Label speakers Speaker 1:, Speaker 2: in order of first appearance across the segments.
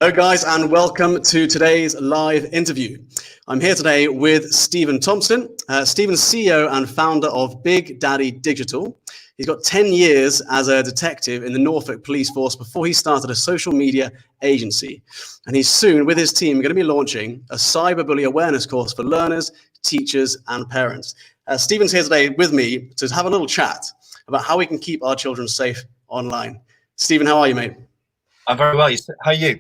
Speaker 1: Hello guys, and welcome to today's live interview. I'm here today with Stephen Thompson. Stephen's CEO and founder of Big Daddy Digital. He's got 10 years as a detective in the Norfolk police force before he started a social media agency. And he's soon, with his team, going to be launching a cyberbully awareness course for learners, teachers, and parents. Stephen's here today with me to have a little chat about how we can keep our children safe online. Stephen, how are you, mate?
Speaker 2: I'm very well. How are you?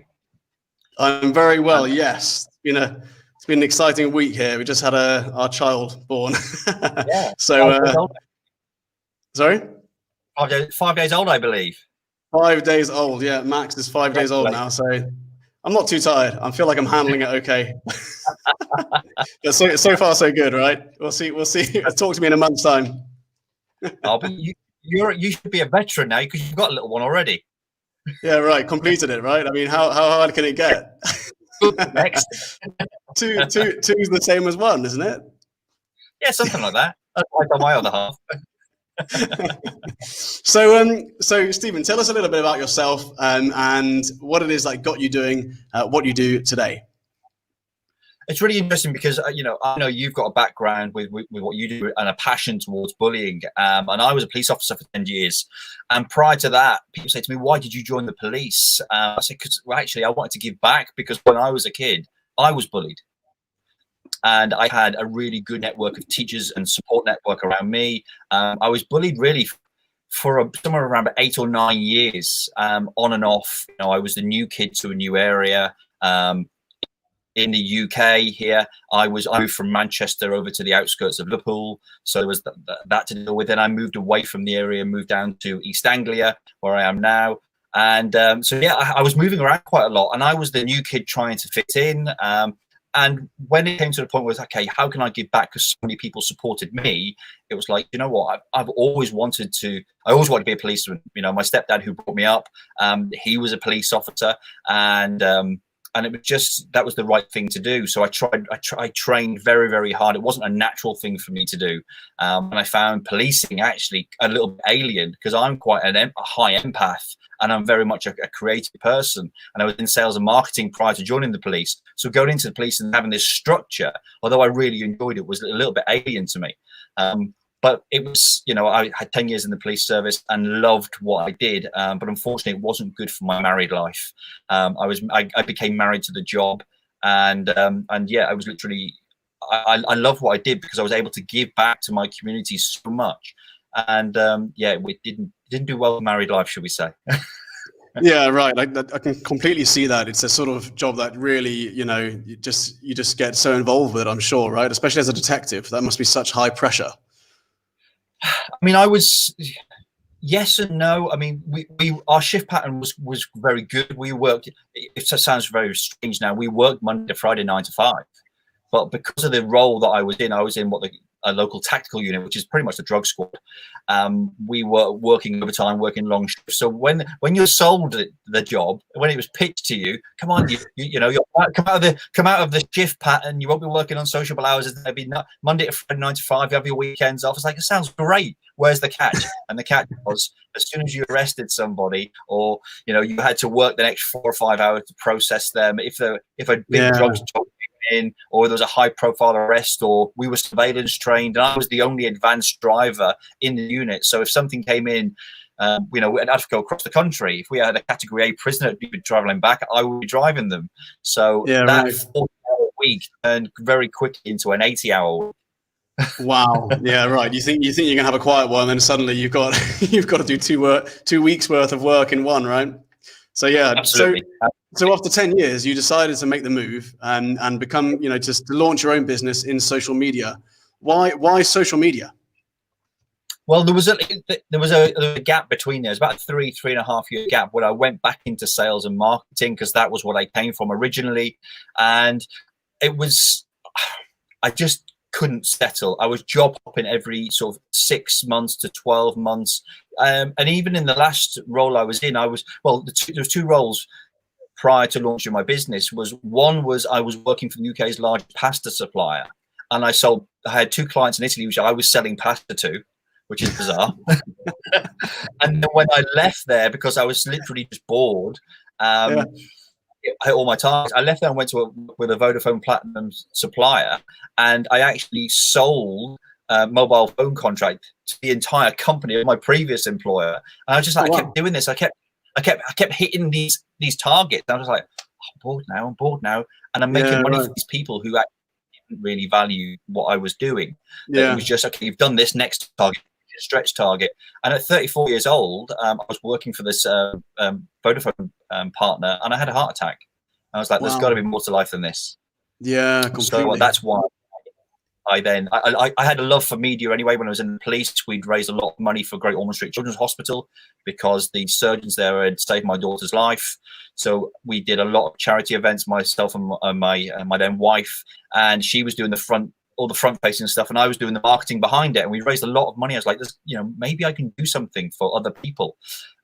Speaker 1: I'm very well, yes. It's been an exciting week here. We just had our child born.
Speaker 2: Yeah.
Speaker 1: So, sorry?
Speaker 2: 5 days old, I believe.
Speaker 1: 5 days old, yeah. Max is 5 days old now, so I'm not too tired. I feel like I'm handling it okay. But so far, so good, right? We'll see. Talk to me in a month's time.
Speaker 2: But you should be a veteran now because you've got a little one already.
Speaker 1: Yeah, right. Completed it, right? I mean, how hard can it get?
Speaker 2: Next.
Speaker 1: Two's the same as one, isn't it?
Speaker 2: Yeah, something like that. That's like on my other half.
Speaker 1: So Stephen, tell us a little bit about yourself and what it is that got you doing what you do today.
Speaker 2: It's really interesting because I know you've got a background with what you do and a passion towards bullying. And I was a police officer for 10 years. And prior to that, people say to me, "Why did you join the police?" I said, "Because actually, I wanted to give back because when I was a kid, I was bullied." And I had a really good network of teachers and support network around me. I was bullied really for somewhere around 8 or 9 years, on and off. I was the new kid to a new area. In the UK here, I moved from Manchester over to the outskirts of Liverpool. So there was that to deal with. Then I moved away from the area, moved down to East Anglia, where I am now. And so, yeah, I was moving around quite a lot. And I was the new kid trying to fit in. And when it came to the point where it was, okay, how can I give back? Because so many people supported me. It was like, you know what? I've always wanted to be a policeman. My stepdad who brought me up, he was a police officer. And it was just, that was the right thing to do. So I trained very, very hard. It wasn't a natural thing for me to do. And I found policing actually a little bit alien because I'm quite a high empath and I'm very much a creative person. And I was in sales and marketing prior to joining the police. So going into the police and having this structure, although I really enjoyed it, was a little bit alien to me. But it was, I had 10 years in the police service and loved what I did. But unfortunately, it wasn't good for my married life. I became married to the job. And yeah, I was literally, I loved what I did because I was able to give back to my community so much. And yeah, we didn't do well in married life, should we say.
Speaker 1: Yeah, right. I can completely see that. It's a sort of job that really, you just get so involved with it, I'm sure, right? Especially as a detective, that must be such high pressure.
Speaker 2: I mean, yes and no. I mean, our shift pattern was very good. We worked, it sounds very strange now, we worked Monday to Friday, 9 to 5. But because of the role that I was in a local tactical unit, which is pretty much the drug squad. We were working overtime, working long shifts. So when you're sold the job, when it was pitched to you, come on, you'll come out of the shift pattern. You won't be working on sociable hours. There'll be Monday to Friday, 9 to 5. You have your weekends off. It's like, it sounds great. Where's the catch? And the catch was, as soon as you arrested somebody, or you had to work the next 4 or 5 hours to process them. If a big drugs job in, or there was a high profile arrest, or we were surveillance trained and I was the only advanced driver in the unit. So if something came in, we'd have to go across the country. If we had a category A prisoner who'd be traveling back, I would be driving them. So that 40-hour week turned very quickly into an 80-hour week.
Speaker 1: Wow. Yeah, right. You think you're gonna have a quiet one, and then suddenly you've got to do 2 weeks worth of work in one, right? So yeah, absolutely. So after 10 years, you decided to make the move and become, just to launch your own business in social media. Why social media?
Speaker 2: Well, there was a gap between there. It was about a 3.5 year gap where I went back into sales and marketing because that was what I came from originally, and I just couldn't settle. I was job hopping every sort of 6 months to 12 months. And even in the last role I was in, there was 2 roles prior to launching my business. One was I was working for the UK's largest pasta supplier. And I had 2 clients in Italy, which I was selling pasta to, which is bizarre. And then when I left there, because I was literally just bored, hit all my targets. I left there and went with a Vodafone Platinum supplier, and I actually sold a mobile phone contract to the entire company of my previous employer. And I was just like, I kept doing this. I kept hitting these targets. And I was like, I'm bored now, and I'm making money for these people who actually didn't really value what I was doing. It was just, okay, you've done this, next target, stretch target. And at 34 years old, I was working for this Vodafone partner, and I had a heart attack. I was like, there's got to be more to life than this.
Speaker 1: Yeah, completely.
Speaker 2: So that's why I had a love for media anyway. When I was in the police, we'd raised a lot of money for Great Ormond Street Children's Hospital because the surgeons there had saved my daughter's life. So we did a lot of charity events, myself and my then wife, and she was doing all the front facing stuff, and I was doing the marketing behind it. And we raised a lot of money. I was like, maybe I can do something for other people.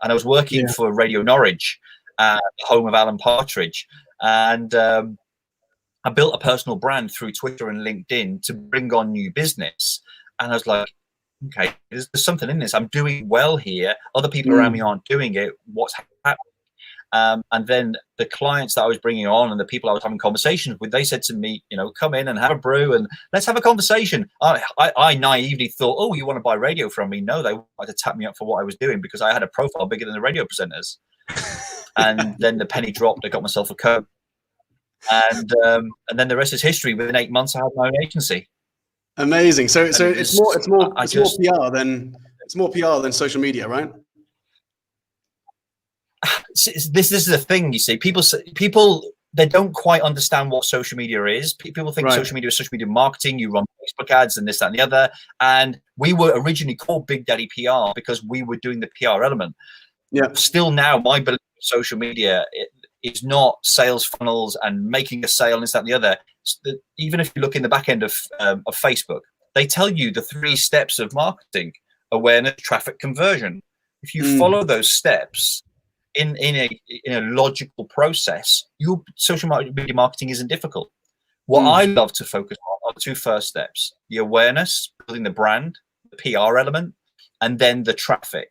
Speaker 2: And I was working for Radio Norwich, home of Alan Partridge, and I built a personal brand through Twitter and LinkedIn to bring on new business. And I was like, okay, there's something in this. I'm doing well here. Other people around me aren't doing it. What's happening? And then the clients that I was bringing on and the people I was having conversations with, they said to me, come in and have a brew and let's have a conversation. I naively thought, oh, you want to buy radio from me? No, they wanted to tap me up for what I was doing because I had a profile bigger than the radio presenters. And then the penny dropped. I got myself a coat. And then the rest is history. Within 8 months, I had my own agency. Amazing.
Speaker 1: So it's more PR than social media, right?
Speaker 2: This is the thing, you see. People they don't quite understand what social media is. People think social media is social media marketing. You run Facebook ads and this, that, and the other. And we were originally called Big Daddy PR because we were doing the PR element.
Speaker 1: Yeah.
Speaker 2: Still now, my belief in social media is not sales funnels and making a sale and this, that, and the other. Even if you look in the back end of Facebook, they tell you the 3 steps of marketing: awareness, traffic, conversion. If you follow those steps in a logical process, your social media marketing isn't difficult. What I love to focus on are the 2 first steps: the awareness, building the brand, the PR element, and then the traffic.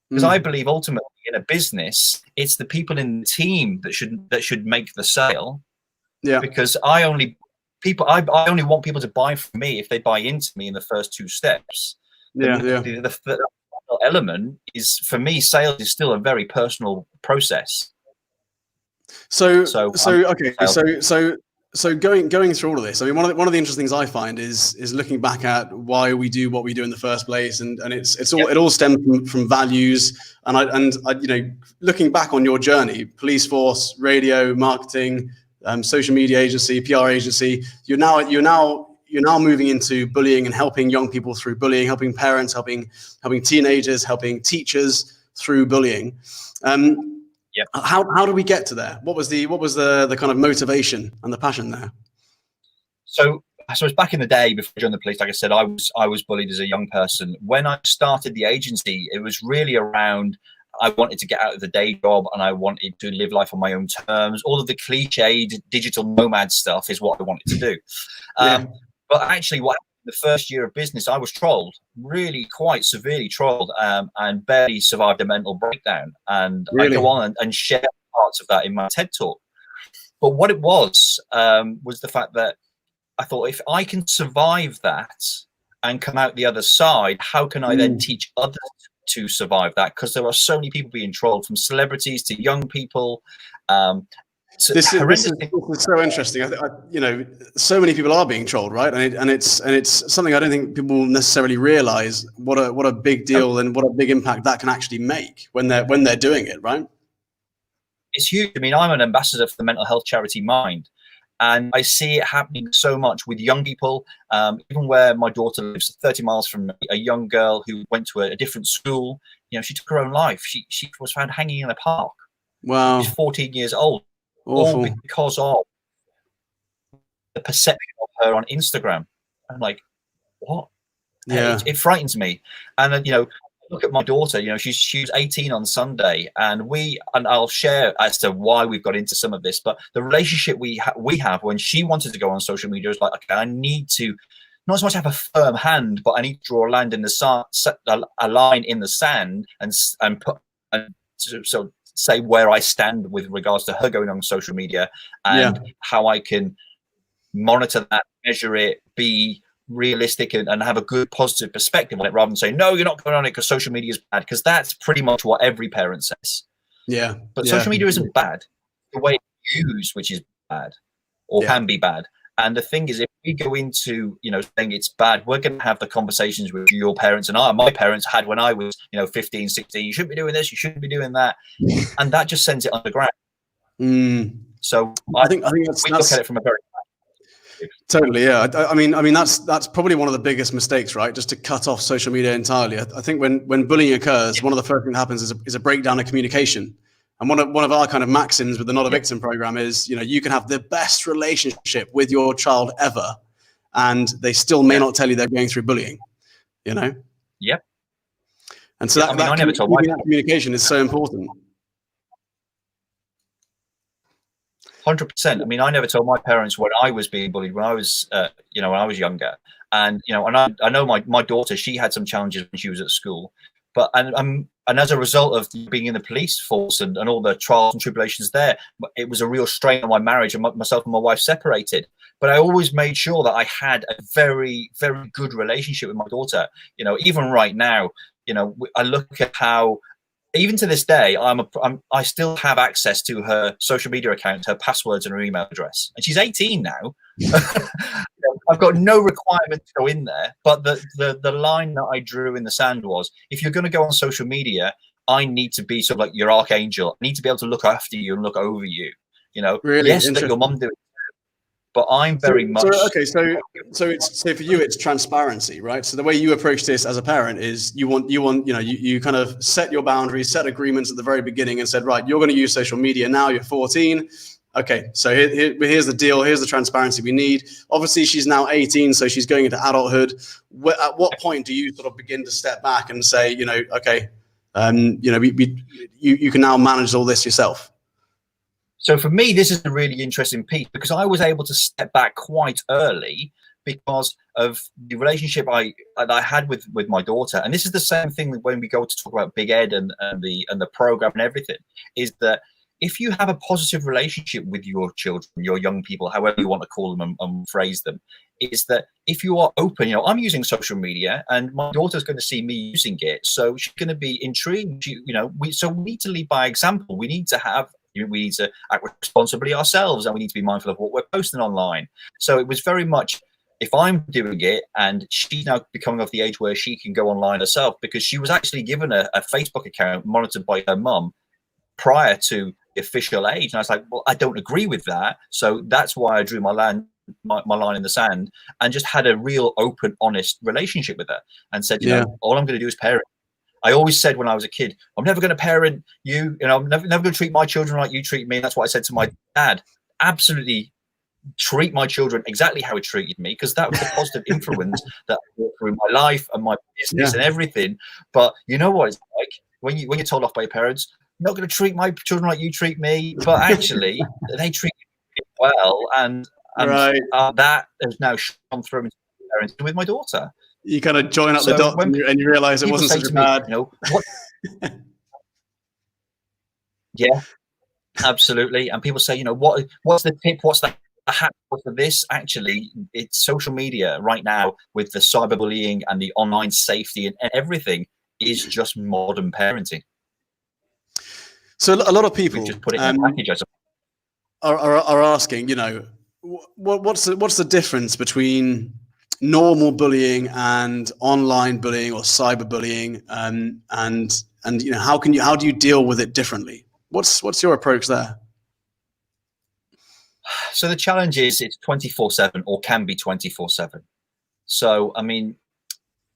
Speaker 2: Because I believe ultimately in a business, it's the people in the team that should make the sale.
Speaker 1: Yeah.
Speaker 2: Because I only want people to buy from me if they buy into me in the first 2 steps. The element is, for me, sales is still a very personal process.
Speaker 1: So going through all of this, I mean, one of the interesting things I find is looking back at why we do what we do in the first place, and it all stems from values. And I looking back on your journey, police force, radio, marketing, social media agency, PR agency, you're now moving into bullying and helping young people through bullying, helping parents, helping teenagers, helping teachers through bullying. How do we get to there? What was the kind of motivation and the passion there?
Speaker 2: So it's back in the day before I joined the police. Like I said, I was bullied as a young person. When I started the agency, it was really around, I wanted to get out of the day job and I wanted to live life on my own terms. All of the cliched digital nomad stuff is what I wanted to do. But actually, what happened in the first year of business, I was trolled, really quite severely trolled, and barely survived a mental breakdown. And I go on and share parts of that in my TED talk. But what it was the fact that I thought, if I can survive that and come out the other side, how can I then teach others to survive that? Because there are so many people being trolled, from celebrities to young people.
Speaker 1: This is so interesting. So many people are being trolled, right? And it's something I don't think people necessarily realize what a big deal and what a big impact that can actually make when they're doing it, right?
Speaker 2: It's huge. I mean, I'm an ambassador for the mental health charity Mind, and I see it happening so much with young people. Even where my daughter lives, 30 miles from me, a young girl who went to a different school, she took her own life. She was found hanging in a park.
Speaker 1: Wow.
Speaker 2: She's 14 years old.
Speaker 1: Awful.
Speaker 2: All because of the perception of her on Instagram. I'm like, what?
Speaker 1: Yeah.
Speaker 2: It frightens me. And look at my daughter. She was 18 on Sunday, and I'll share as to why we've got into some of this. But the relationship we have when she wanted to go on social media is like, okay, I need to not so much have a firm hand, but I need to draw a line in the sand and put so say where I stand with regards to her going on social media and how I can monitor that, measure it, be realistic and have a good positive perspective on it, rather than saying, no, you're not going on it because social media is bad, because that's pretty much what every parent says. But social media isn't bad. The way it's used, which is bad or can be bad. And the thing is, if we go into, saying it's bad, we're going to have the conversations with your parents and my parents had when I was, 15, 16. You shouldn't be doing this. You shouldn't be doing that. And that just sends it underground. So I think we look at it from a very
Speaker 1: totally, yeah. I mean, that's probably one of the biggest mistakes, right? Just to cut off social media entirely. I think when bullying occurs, one of the first things that happens is a breakdown of communication. And one of our kind of maxims with the Not a Victim program is, you can have the best relationship with your child ever, and they still may not tell you they're going through bullying. And so I never told my communication is so important.
Speaker 2: 100%. I mean, I never told my parents when I was being bullied when I was, when I was younger. And and I know my daughter, she had some challenges when she was at school, but and as a result of being in the police force and all the trials and tribulations there, it was a real strain on my marriage, and myself and my wife separated. But I always made sure that I had a very, very good relationship with my daughter. Even right now, I look at how, even to this day, I still have access to her social media account, her passwords, and her email address. And she's 18 now. I've got no requirement to go in there. But the line that I drew in the sand was, if you're going to go on social media, I need to be sort of like your archangel. I need to be able to look after you and look over you.
Speaker 1: Really,
Speaker 2: yes, let your mum do it. But I'm very much
Speaker 1: so for you it's transparency, right? So the way you approach this as a parent is you kind of set your boundaries, set agreements at the very beginning, and said, right, you're going to use social media now. You're 14. Okay, so here's the deal. Here's the transparency we need. Obviously, she's now 18, so she's going into adulthood. At what point do you sort of begin to step back and say, okay, you can now manage all this yourself?
Speaker 2: So for me, this is a really interesting piece, because I was able to step back quite early because of the relationship I had with my daughter. And this is the same thing when we go to talk about Big Ed and the program and everything, is that if you have a positive relationship with your children, your young people, however you want to call them and phrase them, is that if you are open, I'm using social media and my daughter's going to see me using it. So she's going to be intrigued. We need to lead by example. We need to act responsibly ourselves, and we need to be mindful of what we're posting online. So it was very much, if I'm doing it, and she's now becoming of the age where she can go online herself, because she was actually given a Facebook account monitored by her mum prior to the official age. And I was like, well, I don't agree with that. So that's why I drew my line in the sand and just had a real open, honest relationship with her and said, all I'm going to do is parent. I always said when I was a kid, I'm never going to parent you. I'm never going to treat my children like you treat me. And that's what I said to my dad. Absolutely treat my children exactly how he treated me, because that was the positive influence that I brought through my life and my business and everything. But you know what it's like when you're told off by your parents, I'm not going to treat my children like you treat me, but actually they treat me well, and that has now shone through into parenting with my daughter.
Speaker 1: You kind of join up the dots and you realize it wasn't such a bad.
Speaker 2: Yeah, absolutely. And people say, what's the tip? What's the hack for this? Actually, it's social media right now with the cyberbullying and the online safety and everything is just modern parenting.
Speaker 1: So a lot of people
Speaker 2: just put it in a package.
Speaker 1: Are asking, what's the difference between normal bullying and online bullying or cyberbullying, and how do you deal with it differently? What's your approach there?
Speaker 2: So the challenge is it's 24/7 or can be 24/7. So I mean,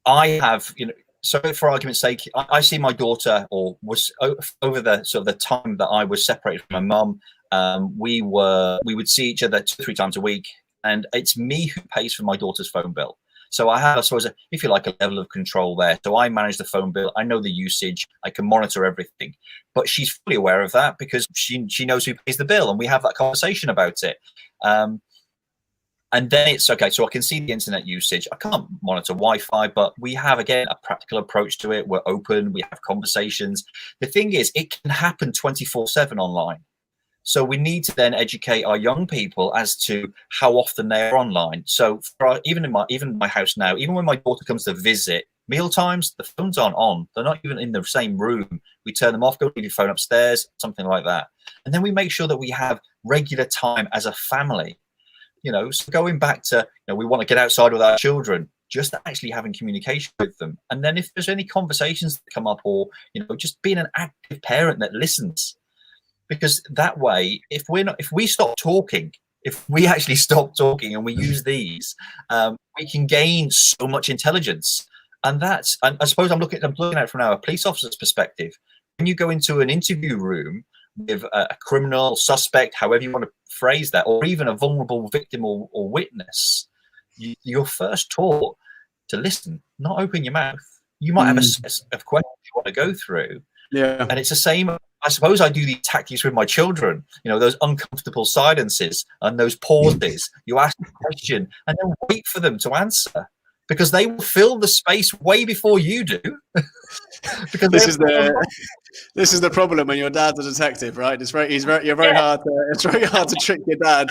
Speaker 2: I have so for argument's sake, I see my daughter, or was over the sort of the time that I was separated from my mum. We would see each other 2-3 times a week. And it's me who pays for my daughter's phone bill. So I have, I suppose, if you like, a level of control there. So I manage the phone bill. I know the usage. I can monitor everything. But she's fully aware of that because she knows who pays the bill. And we have that conversation about it. And And then it's okay. So I can see the internet usage. I can't monitor Wi-Fi, but we have, again, a practical approach to it. We're open. We have conversations. The thing is, it can happen 24/7 online. So we need to then educate our young people as to how often they're online. So even in my house now, even when my daughter comes to visit, meal times, the phones aren't on. They're not even in the same room. We turn them off, go leave your phone upstairs, something like that. And then we make sure that we have regular time as a family. So going back to, we want to get outside with our children, just actually having communication with them. And then if there's any conversations that come up, or, just being an active parent that listens. Because that way, if we stop talking, if we actually stop talking and we use these, we can gain so much intelligence. And I suppose I'm looking at it from a police officer's perspective. When you go into an interview room with a criminal suspect, however you want to phrase that, or even a vulnerable victim or witness, you're first taught to listen, not open your mouth. You might have a set of questions you want to go through.
Speaker 1: Yeah.
Speaker 2: And it's the same. I suppose I do these tactics with my children, those uncomfortable silences and those pauses. You ask a question and then wait for them to answer, because they will fill the space way before you do. Because
Speaker 1: this is the problem when your dad's a detective, right? It's very hard. It's very hard to trick your dad.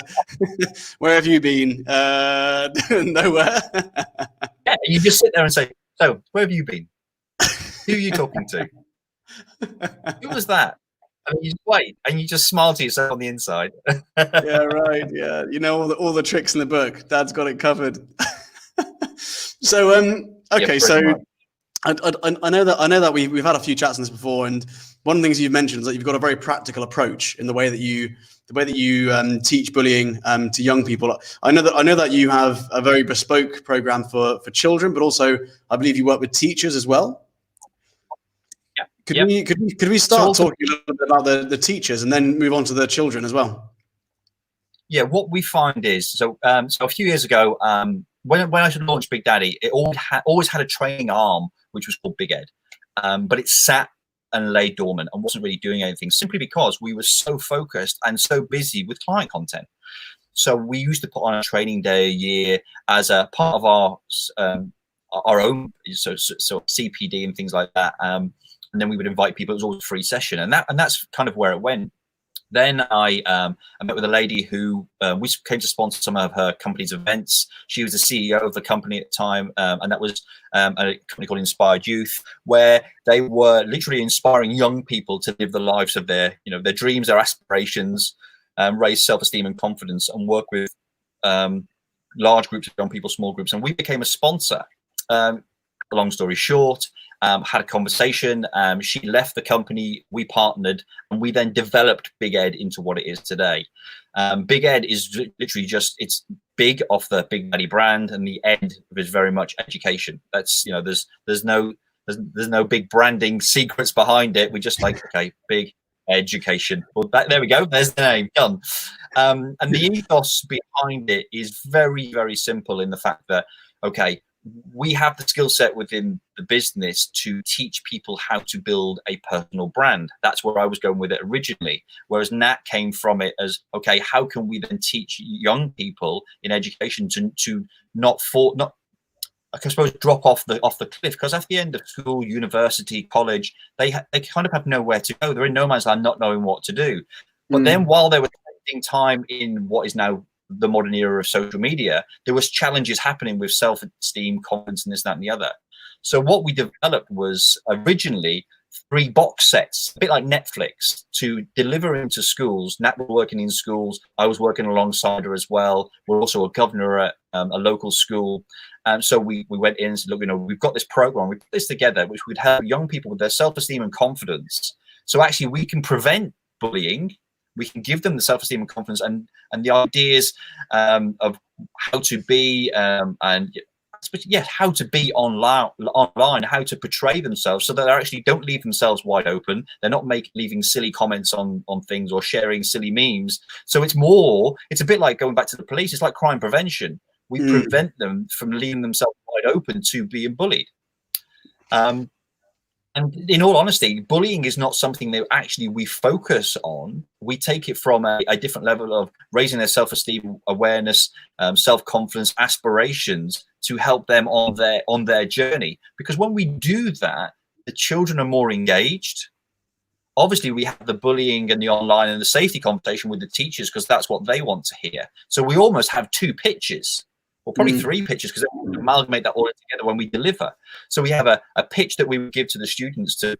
Speaker 1: Where have you been? Nowhere.
Speaker 2: Yeah, you just sit there and say, "So, where have you been? Who are you talking to? Who was that?" And you just wait, and you just smile to yourself on the inside.
Speaker 1: Yeah, right. Yeah, all the tricks in the book. Dad's got it covered. So, okay.
Speaker 2: Yeah,
Speaker 1: So,
Speaker 2: much.
Speaker 1: I know that we've had a few chats on this before, and one of the things you've mentioned is that you've got a very practical approach in the way that you teach bullying to young people. I know that you have a very bespoke program for children, but also I believe you work with teachers as well. Could we start talking a little bit about the teachers and then move on to the children as well?
Speaker 2: Yeah, what we find is, so a few years ago, when I should launch Big Daddy, it always had a training arm which was called Big Ed, but it sat and lay dormant and wasn't really doing anything, simply because we were so focused and so busy with client content. So we used to put on a training day a year as a part of our own so CPD and things like that. And then we would invite people. It was always a free session, and that's kind of where it went. Then I met with a lady who we came to sponsor some of her company's events. She was the CEO of the company at the time, and that was a company called Inspired Youth, where they were literally inspiring young people to live the lives of their dreams, their aspirations, raise self-esteem and confidence, and work with large groups of young people, small groups. And we became a sponsor. Long story short, had a conversation. She left the company, we partnered, and we then developed Big Ed into what it is today. Big Ed is literally it's big off the Big Daddy brand, and the Ed is very much education. That's, there's no big branding secrets behind it. We just big education. Well, there we go. There's the name, done. And the ethos behind it is very, very simple in the fact that, we have the skill set within the business to teach people how to build a personal brand. That's where I was going with it originally. Whereas Nat came from it as, how can we then teach young people in education to not drop off the cliff? Because at the end of school, university, college, they kind of have nowhere to go. They're in no man's land, not knowing what to do. But then while they were spending time in what is now the modern era of social media, there was challenges happening with self-esteem, confidence, and this, that, and the other. So what we developed was originally 3 box sets, a bit like Netflix, to deliver into schools. Nat was working in schools. I was working alongside her as well. We're also a governor at a local school. So we went in and said, look, we've got this program. We put this together, which would help young people with their self-esteem and confidence. So actually we can prevent bullying. We can give them the self-esteem and confidence and the ideas of how to be how to be online, how to portray themselves, so that they actually don't leave themselves wide open. They're not leaving silly comments on things or sharing silly memes. So it's a bit like going back to the police. It's like crime prevention. We prevent them from leaving themselves wide open to being bullied. And in all honesty, bullying is not something that actually we focus on. We take it from a different level of raising their self-esteem, awareness, self-confidence, aspirations to help them on their journey. Because when we do that, the children are more engaged. Obviously, we have the bullying and the online and the safety conversation with the teachers because that's what they want to hear. So we almost have two pitches, or probably three pitches, because we amalgamate that all together when we deliver. So we have a pitch that we would give to the students to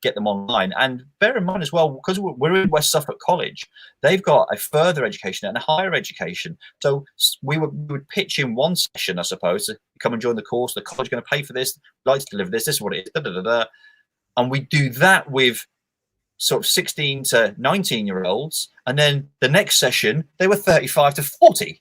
Speaker 2: get them online. And bear in mind as well, because we're in West Suffolk College, they've got a further education and a higher education. So we would pitch in one session, I suppose, to come and join the course. The college is going to pay for this, like to deliver this, this is what it is, da, da, da, da. And we do that with sort of 16 to 19-year-olds. And then the next session, they were 35 to 40.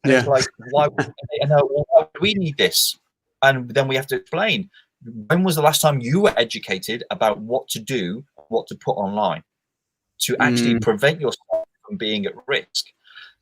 Speaker 2: And it's like, why do we need this? And then we have to explain, when was the last time you were educated about what to do, what to put online to actually prevent yourself from being at risk?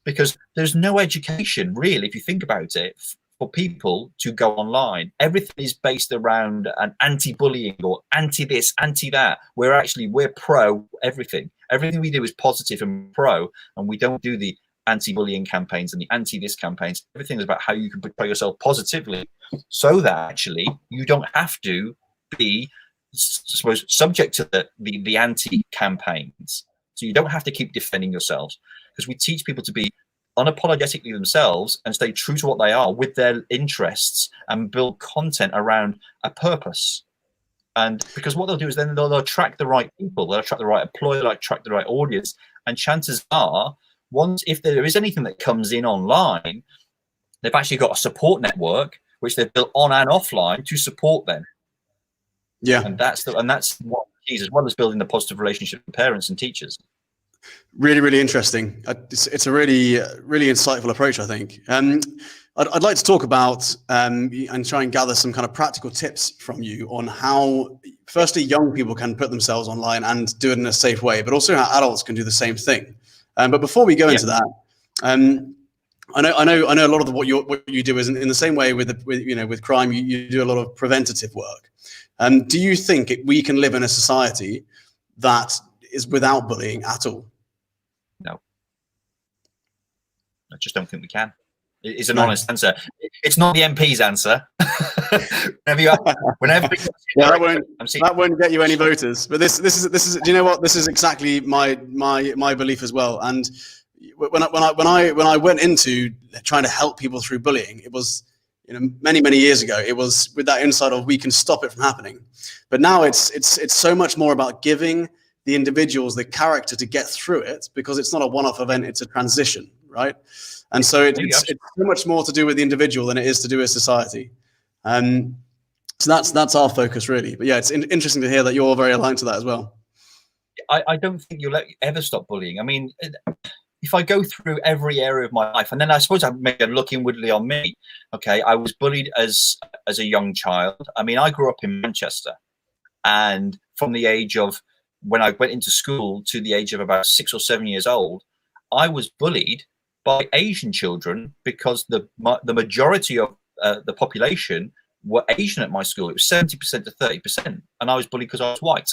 Speaker 2: Because there's no education, really, if you think about it, for people to go online. Everything is based around an anti-bullying or anti-this, anti-that. We're pro everything. Everything we do is positive and pro, and we don't do the anti-bullying campaigns and the anti-this campaigns. Everything is about how you can portray yourself positively so that actually you don't have to be, I suppose, subject to the anti-campaigns. So you don't have to keep defending yourselves, because we teach people to be unapologetically themselves and stay true to what they are with their interests and build content around a purpose. And because what they'll do is then they'll attract the right people, they'll attract the right employer, they'll attract the right audience. And chances are, if there is anything that comes in online, they've actually got a support network which they've built on and offline to support them.
Speaker 1: Yeah.
Speaker 2: And that's what keys, as well as building the positive relationship with parents and teachers.
Speaker 1: Really, really interesting. It's a really, really insightful approach, I think. I'd like to talk about and try and gather some kind of practical tips from you on how, firstly, young people can put themselves online and do it in a safe way, but also how adults can do the same thing. But before we go into that, I know a lot of what you do is in the same way with crime. You do a lot of preventative work. Do you think we can live in a society that is without bullying at all?
Speaker 2: No, I just don't think we can. It is an honest answer. It's not the MP's answer. whenever
Speaker 1: that won't get you any voters. But this is. Do you know what? This is exactly my belief as well. And when I went into trying to help people through bullying, it was many years ago. It was with that insight of we can stop it from happening. But now it's so much more about giving the individuals the character to get through it, because it's not a one-off event, it's a transition, right? And so it's so much more to do with the individual than it is to do with society. So that's our focus, really. But yeah, it's interesting to hear that you're very aligned to that as well.
Speaker 2: I don't think you'll ever stop bullying. I mean, if I go through every area of my life, and then I suppose I'm looking inwardly on me. Okay, I was bullied as a young child. I mean, I grew up in Manchester, and from the age of when I went into school to the age of about 6 or 7 years old, I was bullied by Asian children because the majority of the population were Asian at my school. It was 70% to 30%, and I was bullied because I was white.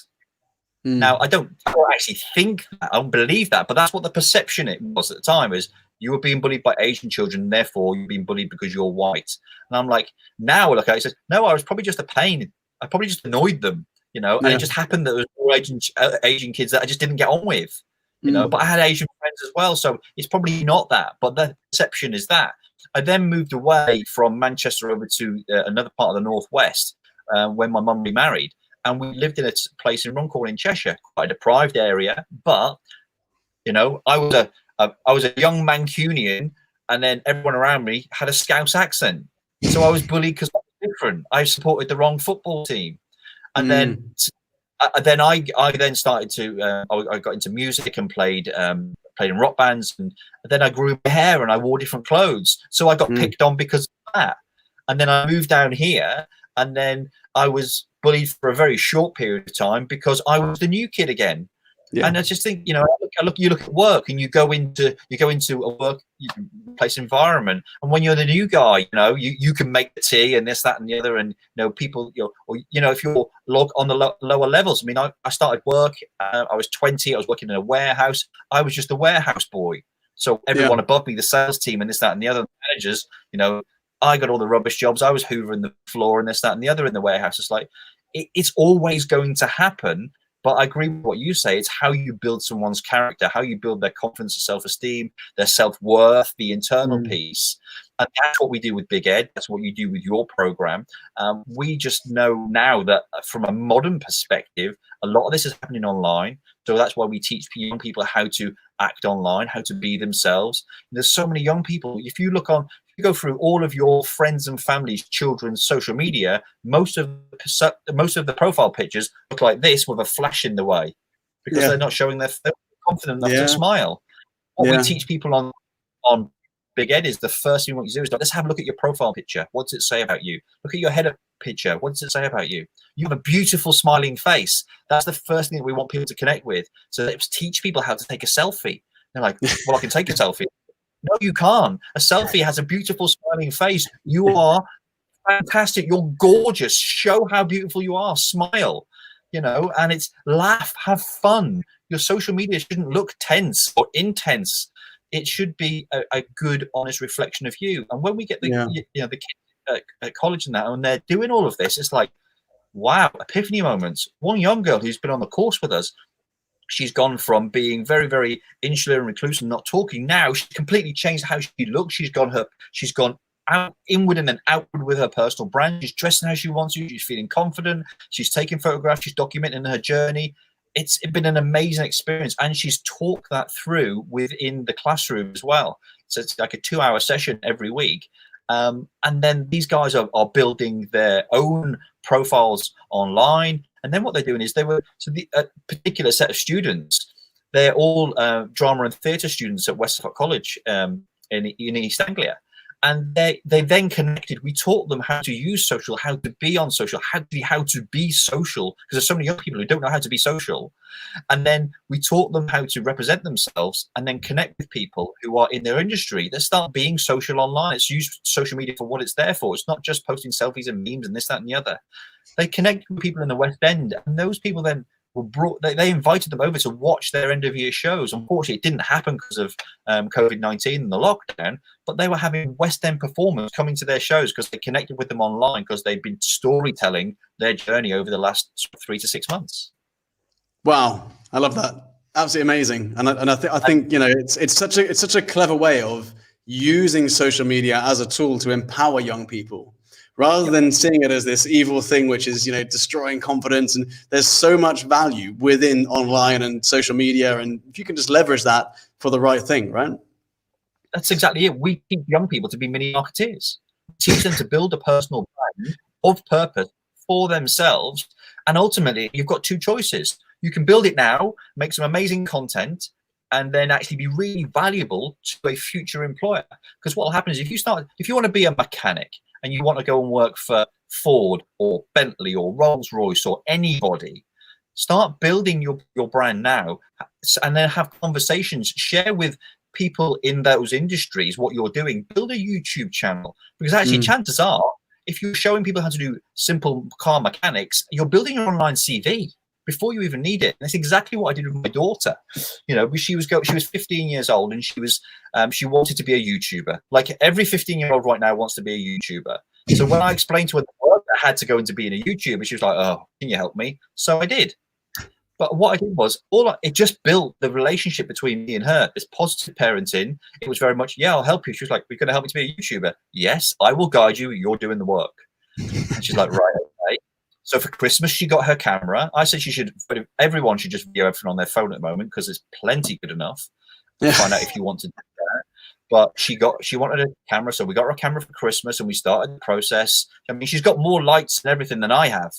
Speaker 2: Now, I don't actually think that, I don't believe that, but that's what the perception it was at the time, is you were being bullied by Asian children, therefore you're being bullied because you're white. And I'm like, now look at it, says, no, I was probably just a pain. I probably just annoyed them, and it just happened that there was more Asian kids that I just didn't get on with, but I had Asian friends as well. So it's probably not that, but the perception is that. I then moved away from Manchester over to another part of the Northwest when my mum remarried. And we lived in a place in Runcorn in Cheshire, quite a deprived area. But, I was a young Mancunian, and then everyone around me had a Scouse accent. So I was bullied because I was different. I supported the wrong football team. And then I then started to, I got into music and played in rock bands. And then I grew my hair and I wore different clothes. So I got picked on because of that. And then I moved down here, and then I was bullied for a very short period of time because I was the new kid again.
Speaker 1: Yeah.
Speaker 2: And I just think, you look at work, and you go into a workplace environment, and when you're the new guy, you can make the tea and this, that, and the other, and people, if you're on the lower levels. I mean, I started work. I was 20. I was working in a warehouse. I was just a warehouse boy. So everyone above me, the sales team, and this, that, and the other managers, I got all the rubbish jobs. I was hoovering the floor and this, that, and the other in the warehouse. It's like it's always going to happen. But I agree with what you say. It's how you build someone's character, how you build their confidence, their self-esteem, their self-worth, the internal piece. And that's what we do with Big Ed. That's what you do with your program. We just know now that from a modern perspective, a lot of this is happening online. So that's why we teach young people how to act online, how to be themselves. And there's so many young people. If you go through all of your friends and family's children's social media, most of the profile pictures look like this with a flash in the way, because they're not showing they're confident enough to smile. What we teach people on Big Ed is the first thing we want you to do is let's have a look at your profile picture. What does it say about you? Look at your header picture. What does it say about you? You have a beautiful smiling face. That's the first thing that we want people to connect with. So let's teach people how to take a selfie. They're like, well, I can take a selfie. No, you can't. A selfie has a beautiful smiling face. You are fantastic. You're gorgeous. Show how beautiful you are. Smile, and it's laugh, have fun. Your social media shouldn't look tense or intense. It should be a good, honest reflection of you. And when we get the kids at college and that, and they're doing all of this, it's like, wow, epiphany moments. One young girl who's been on the course with us, she's gone from being very, very insular and recluse and not talking. Now she's completely changed how she looks. She's gone out inward and then outward with her personal brand. She's dressing how she wants to. She's feeling confident. She's taking photographs. She's documenting her journey. It's been an amazing experience, and she's talked that through within the classroom as well. So it's like a 2-hour session every week. And then these guys are building their own profiles online. And then what they're doing is a particular set of students, they're all drama and theatre students at West Suffolk College in East Anglia. And they then connected. We taught them how to use social, how to be on social, how to be social, because there's so many young people who don't know how to be social. And then we taught them how to represent themselves and then connect with people who are in their industry. They start being social online. Let's use social media for what it's there for. It's not just posting selfies and memes and this, that, and the other. They connect with people in the West End, and those people then were brought. They invited them over to watch their end of year shows. Unfortunately, it didn't happen because of COVID-19 and the lockdown. But they were having West End performers coming to their shows because they connected with them online, because they've been storytelling their journey over the last 3 to 6 months.
Speaker 1: Wow, I love that. Absolutely amazing. And I think it's such a clever way of using social media as a tool to empower young people, rather than seeing it as this evil thing, which is, destroying confidence. And there's so much value within online and social media. And if you can just leverage that for the right thing, right?
Speaker 2: That's exactly it. We teach young people to be mini marketeers. We teach them to build a personal brand of purpose for themselves. And ultimately, you've got two choices. You can build it now, make some amazing content, and then actually be really valuable to a future employer. Because what will happen is if you want to be a mechanic, and you want to go and work for Ford or Bentley or Rolls-Royce or anybody, start building your brand now, and then have conversations, share with people in those industries what you're doing. Build a YouTube channel, because actually chances are, if you're showing people how to do simple car mechanics, you're building an online CV before you even need it. And that's exactly what I did with my daughter. She was 15 years old, and she wanted to be a YouTuber. Like every 15-year-old right now wants to be a YouTuber. So when I explained to her the work I had to go into being a YouTuber, she was like, "Oh, can you help me?" So I did. But what I did was it just built the relationship between me and her. This positive parenting. It was very much, "Yeah, I'll help you." She was like, "We're going to help me to be a YouTuber." "Yes, I will guide you. You're doing the work." And she's like, "Right, okay." So for Christmas, she got her camera. I said everyone should just video everything on their phone at the moment, because it's plenty good enough. Find out if you want to do that. But she wanted a camera, so we got her a camera for Christmas, and we started the process. I mean, she's got more lights and everything than I have.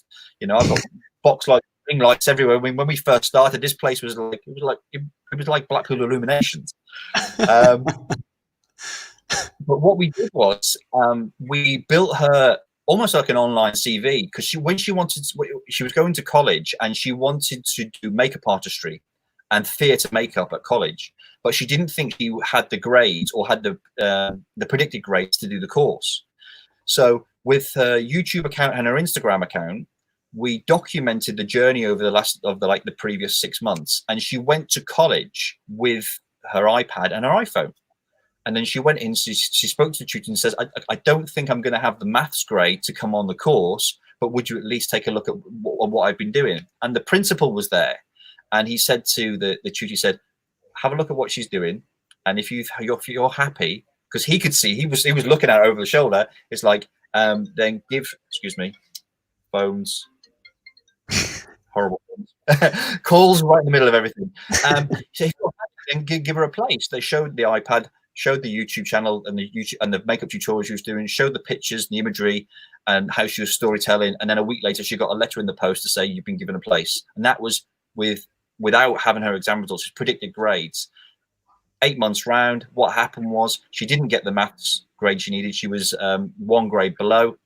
Speaker 2: I've got box lights, ring lights everywhere. I mean, when we first started, this place was like Blackpool Illuminations. But what we did was we built her almost like an online CV, because she was going to college and she wanted to do makeup artistry. and theatre makeup at college, but she didn't think she had the grades or had the predicted grades to do the course. So with her YouTube account and her Instagram account, we documented the journey over the previous 6 months, and she went to college with her iPad and her iPhone. And then she went in, she spoke to the tutor and says, I don't think I'm going to have the maths grade to come on the course, but would you at least take a look at what I've been doing? And the principal was there, and he said to the tutor, he said, have a look at what she's doing, and if you're happy, because he could see, he was looking at her over the shoulder, it's like, then give, excuse me, phones, horrible phones, calls right in the middle of everything. So if you're happy, then give her a place. They showed the iPad, showed the YouTube channel and the makeup tutorials she was doing, showed the pictures and the imagery and how she was storytelling. And then a week later, she got a letter in the post to say you've been given a place. And that was without having her exam results, predicted grades. 8 months round, what happened was she didn't get the maths grade she needed. She was 1 grade below.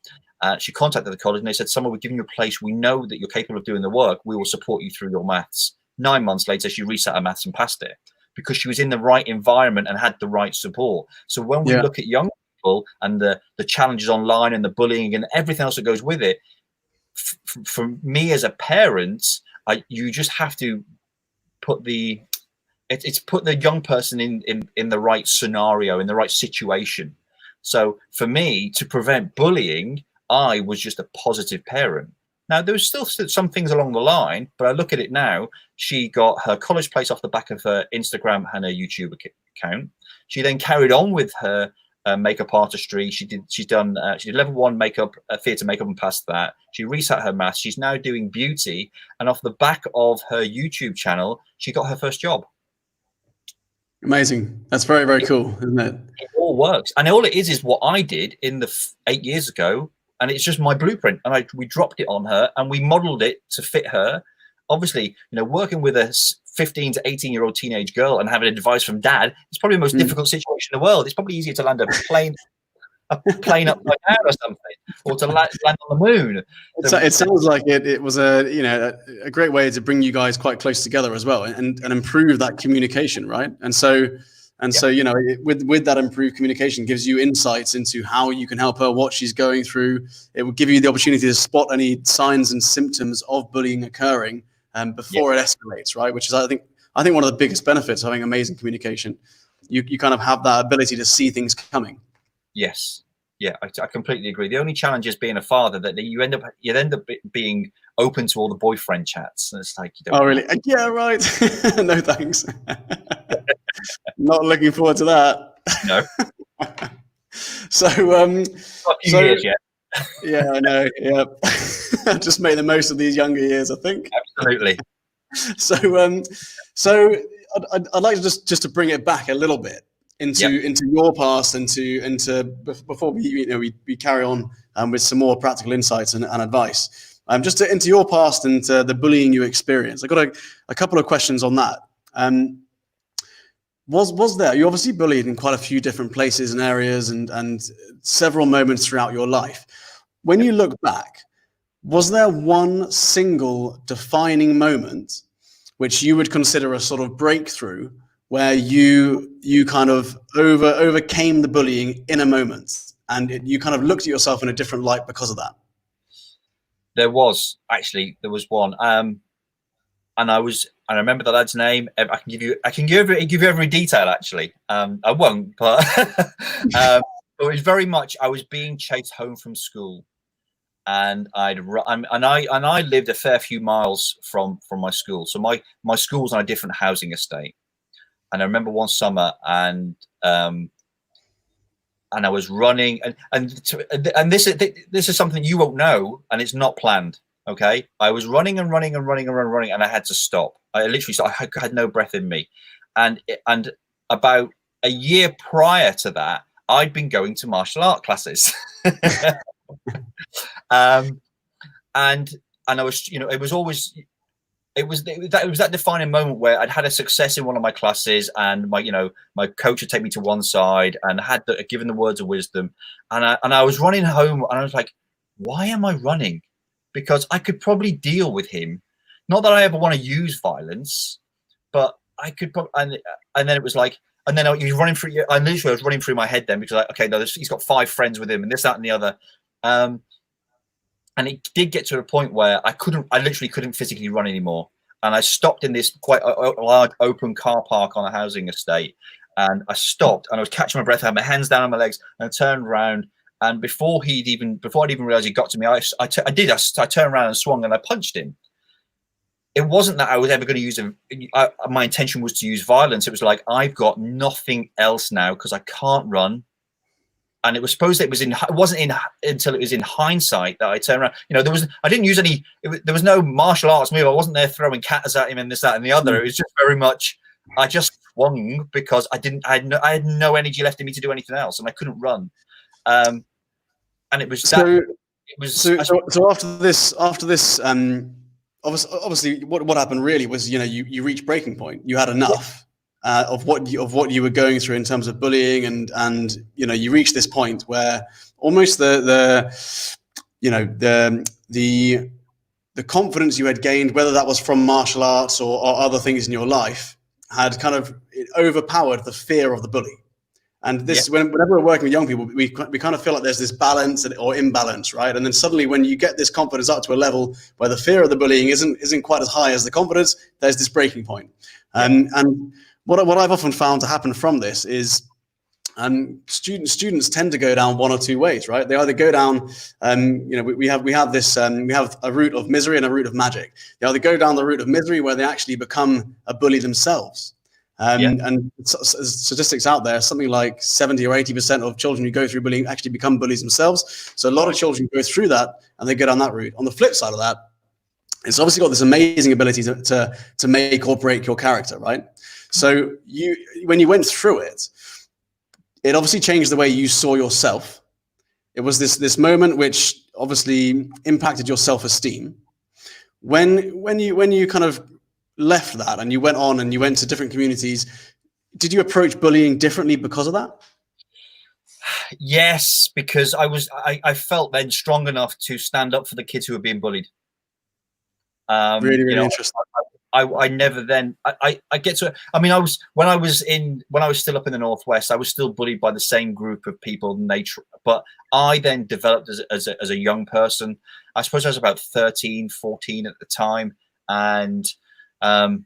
Speaker 2: She contacted the college and they said, "Someone, we're giving you a place. We know that you're capable of doing the work. We will support you through your maths." 9 months later, she resat her maths and passed it, because she was in the right environment and had the right support. So when we look at young people and the challenges online and the bullying and everything else that goes with it, for me as a parent, you just have to put put the young person in the right scenario, in the right situation. So for me, to prevent bullying, I was just a positive parent. Now, there was still some things along the line, but I look at it now. She got her college place off the back of her Instagram and her YouTube account. She then carried on with her makeup artistry. She did level 1 makeup, theatre makeup, and passed that. She resat her maths. She's now doing beauty, and off the back of her YouTube channel, she got her first job.
Speaker 1: Amazing. That's very, very cool, isn't it?
Speaker 2: It all works, and all it is what I did in the 8 years ago. And it's just my blueprint, and we dropped it on her and we modeled it to fit her. Obviously, working with a 15 to 18-year-old teenage girl and having advice from dad, it's probably the most difficult situation in the world. It's probably easier to land a plane upside down or something, or to land on the moon.
Speaker 1: It sounds like it was a great way to bring you guys quite close together as well, and improve that communication, right? And so with that improved communication, gives you insights into how you can help her, what she's going through. It will give you the opportunity to spot any signs and symptoms of bullying occurring before it escalates, right? Which is, I think one of the biggest benefits of having amazing communication. You kind of have that ability to see things coming.
Speaker 2: Yes. Yeah, I completely agree. The only challenge is being a father, that you end up being open to all the boyfriend chats. And it's like, you don't.
Speaker 1: Oh, really? Yeah, right. No, thanks. Not looking forward to that.
Speaker 2: No.
Speaker 1: Years yet. Yeah, I know. Yeah. Just make the most of these younger years, I think.
Speaker 2: Absolutely.
Speaker 1: So I'd like to just to bring it back a little bit into your past, into before we carry on with some more practical insights and advice. Just into your past and the bullying you experienced. I got a couple of questions on that. Was there, you obviously bullied in quite a few different places and areas and several moments throughout your life. When you look back, was there one single defining moment which you would consider a sort of breakthrough, where you kind of overcame the bullying in a moment, and you kind of looked at yourself in a different light because of that?
Speaker 2: There was one. And I remember the lad's name. I can give you every detail, actually. I won't, but it was very much, I was being chased home from school, and I lived a fair few miles from my school. So my school was on a different housing estate. And I remember one summer, and I was running, and this is something you won't know, and it's not planned. Okay, I was running, and I had to stop. I literally stopped. I had no breath in me, and about a year prior to that, I'd been going to martial art classes, and I was, it was that defining moment where I'd had a success in one of my classes, and my coach would take me to one side and had given the words of wisdom, and I was running home, and I was like, why am I running? Because I could probably deal with him. Not that I ever want to use violence, but I could probably, and then it was like, and then you're running through. I literally was running through my head then because like, okay, no, he's got 5 friends with him, and this, that, and the other. And it did get to a point where I literally couldn't physically run anymore. And I stopped in this quite a large open car park on a housing estate. And I stopped and I was catching my breath. I had my hands down on my legs and I turned around. And before I'd even realized he got to me, I turned around and swung and I punched him. It wasn't that I was ever going to use my intention was to use violence. It was like, I've got nothing else now because I can't run. And it was supposed that it wasn't until it was in hindsight that I turned around. You know, I didn't use any, there was no martial arts move. I wasn't there throwing katas at him and this, that, and the other. It was just very much, I just swung because I had no energy left in me to do anything else and I couldn't run. And it was
Speaker 1: so after this, obviously what happened really was, you know, you reached breaking point. You had enough. Of what you were going through in terms of bullying, and you know, you reached this point where almost the confidence you had gained, whether that was from martial arts or other things in your life, had kind of overpowered the fear of the bully. And this, whenever we're working with young people, we kind of feel like there's this balance or imbalance, right? And then suddenly, when you get this confidence up to a level where the fear of the bullying isn't quite as high as the confidence, there's this breaking point. And what I've often found to happen from this is students tend to go down one or two ways, right? They either go down, we have a route of misery and a route of magic. They either go down the route of misery where they actually become a bully themselves. And statistics out there, something like 70 or 80% of children who go through bullying actually become bullies themselves. So a lot of children go through that and they go down that route. On the flip side of that, it's obviously got this amazing ability to make or break your character, right? So when you went through it, it obviously changed the way you saw yourself. It was this moment which obviously impacted your self-esteem. When you kind of left that and you went on and you went to different communities, did you approach bullying differently because of that?
Speaker 2: Yes, because I felt then strong enough to stand up for the kids who were being bullied.
Speaker 1: Really interesting.
Speaker 2: I never then I get to, I mean, when I was still up in the Northwest, I was still bullied by the same group of people, but I then developed as a young person. I suppose I was about 13, 14 at the time. And I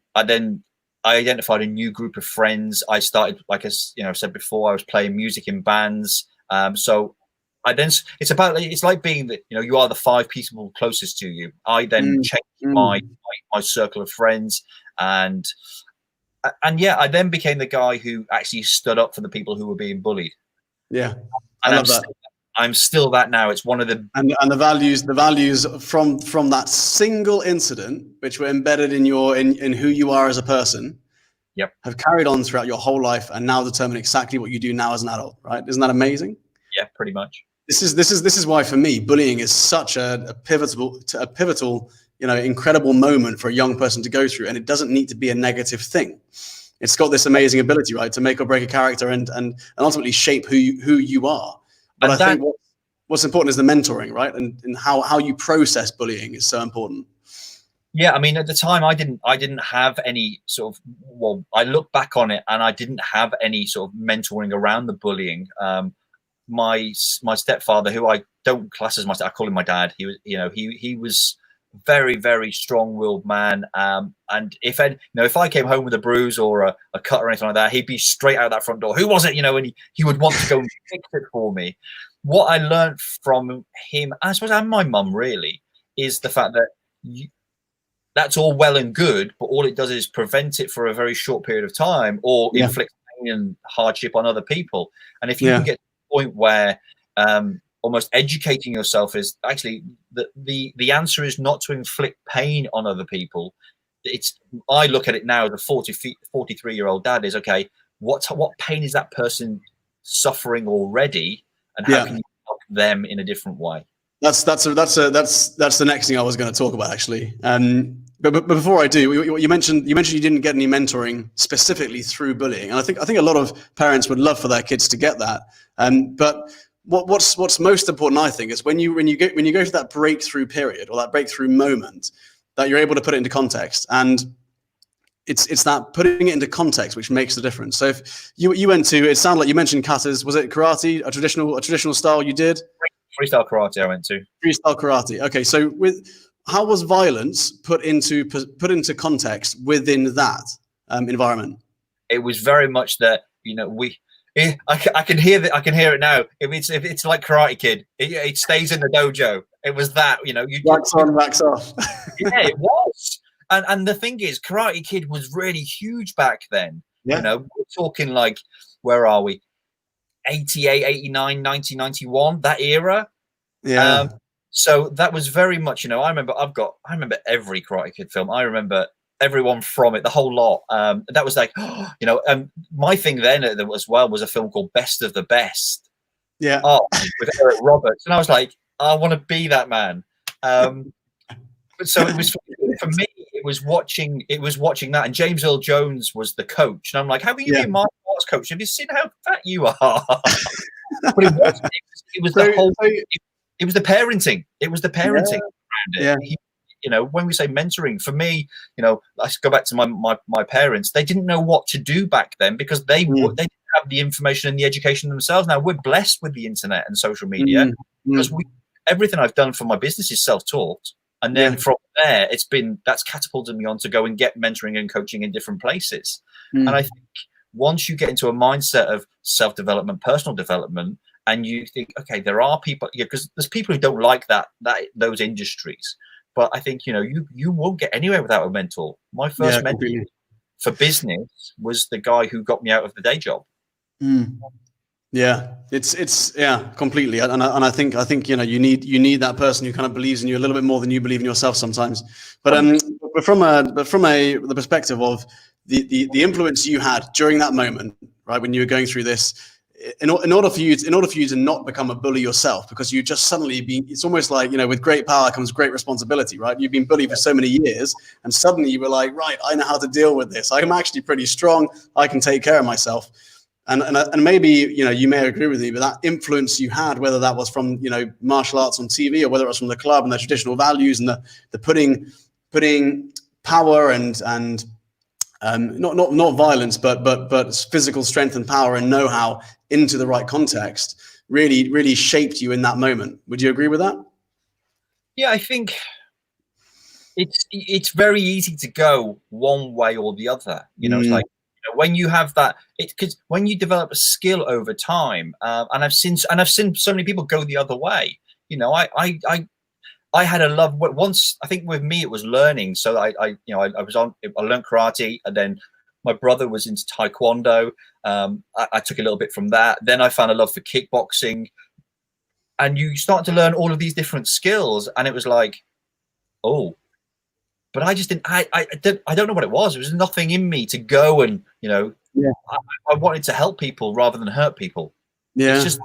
Speaker 2: identified a new group of friends. I started, like I said before, I was playing music in bands. So it's like being that, you know, you are the 5 people closest to you. I then changed my circle of friends, and I then became the guy who actually stood up for the people who were being bullied. Yeah, and I love that. I'm still that now. It's one of the
Speaker 1: the values from that single incident, which were embedded in who you are as a person.
Speaker 2: Yep, have
Speaker 1: carried on throughout your whole life and now determine exactly what you do now as an adult. Right? Isn't that amazing?
Speaker 2: Yeah, pretty much.
Speaker 1: This is why for me bullying is such a pivotal, you know, incredible moment for a young person to go through, and it doesn't need to be a negative thing. It's got this amazing ability, right, to make or break a character and ultimately shape who you are. But I think what's important is the mentoring, right, and how you process bullying is so important.
Speaker 2: Yeah, I mean, at the time, I didn't have any sort of. Well, I look back on it, and I didn't have any sort of mentoring around the bullying. My stepfather, who I don't class as I call him my dad. He was, you know, he was very, very strong-willed man. And if I came home with a bruise or a cut or anything like that, he'd be straight out that front door. Who was it? You know, and he would want to go and fix it for me. What I learned from him, I suppose, and my mum really, is the fact that that's all well and good, but all it does is prevent it for a very short period of time or inflict pain and hardship on other people. And if you can get to the point where almost educating yourself is actually the answer is not to inflict pain on other people. I look at it now as a 43-year-old dad is, okay, what pain is that person suffering already, and how can you help them in a different way?
Speaker 1: That's the next thing I was going to talk about, actually. But before I do, you mentioned you didn't get any mentoring specifically through bullying, and I think a lot of parents would love for their kids to get that. But what's most important, I think, is when you go through that breakthrough period or that breakthrough moment, that you're able to put it into context. And it's that putting it into context which makes the difference. So if you went to, it sounded like you mentioned katas. Was it karate, a traditional style you did?
Speaker 2: Freestyle karate I went to.
Speaker 1: Freestyle karate. Okay, so how was violence put into context within that environment?
Speaker 2: It was very much that, you know, I can hear that. I can hear it now. If it's like Karate Kid, it stays in the dojo. It was that, you know, you
Speaker 1: wax on, wax off.
Speaker 2: Yeah, it was. And the thing is, Karate Kid was really huge back then.
Speaker 1: Yeah.
Speaker 2: You know, we're talking like, where are we? 88, 89, 1991, that era.
Speaker 1: Yeah.
Speaker 2: So that was very much, you know, I remember every Karate Kid film. I remember everyone from it, the whole lot. That was like, you know, my thing then as well was a film called Best of the Best.
Speaker 1: Yeah.
Speaker 2: Oh, with Eric Roberts. And I was like, I want to be that man. So it was for me. It was watching that, and James Earl Jones was the coach, and I'm like, "How can you be a martial arts coach? Have you seen how fat you are?" But it was the whole. It was the parenting. It was the parenting around it.
Speaker 1: Yeah.
Speaker 2: You know, when we say mentoring, for me, you know, I go back to my parents. They didn't know what to do back then because they didn't have the information and the education themselves. Now we're blessed with the internet and social media because everything I've done for my business is self-taught. And then from there, that's catapulted me on to go and get mentoring and coaching in different places. And I think once you get into a mindset of self-development, personal development, and you think, okay, there are people, because there's people who don't like those industries. But I think, you know, you won't get anywhere without a mentor. My first mentor for business was the guy who got me out of the day job.
Speaker 1: Yeah, it's completely. And I think, you know, you need that person who kind of believes in you a little bit more than you believe in yourself sometimes. But from the perspective of the influence you had during that moment, right, when you were going through this, in order for you to not become a bully yourself, because you just suddenly it's almost like, you know, with great power comes great responsibility, right? You've been bullied for so many years, and suddenly you were like, right, I know how to deal with this. I'm actually pretty strong. I can take care of myself. And maybe, you know, you may agree with me, but that influence you had, whether that was from, you know, martial arts on TV or whether it was from the club and the traditional values and the putting power and not violence, but physical strength and power and know-how into the right context really shaped you in that moment. Would you agree with that?
Speaker 2: Yeah, I think it's very easy to go one way or the other. You know, it's like, when you have that, because when you develop a skill over time, and I've seen so many people go the other way. You know, I had a love once. I think with me it was learning. So I learned karate, and then my brother was into taekwondo. I took a little bit from that. Then I found a love for kickboxing, and you start to learn all of these different skills, and it was like, oh. But I just didn't. I don't know what it was. There was nothing in me to go and, you know. Yeah. I wanted to help people rather than hurt people.
Speaker 1: Yeah,
Speaker 2: it's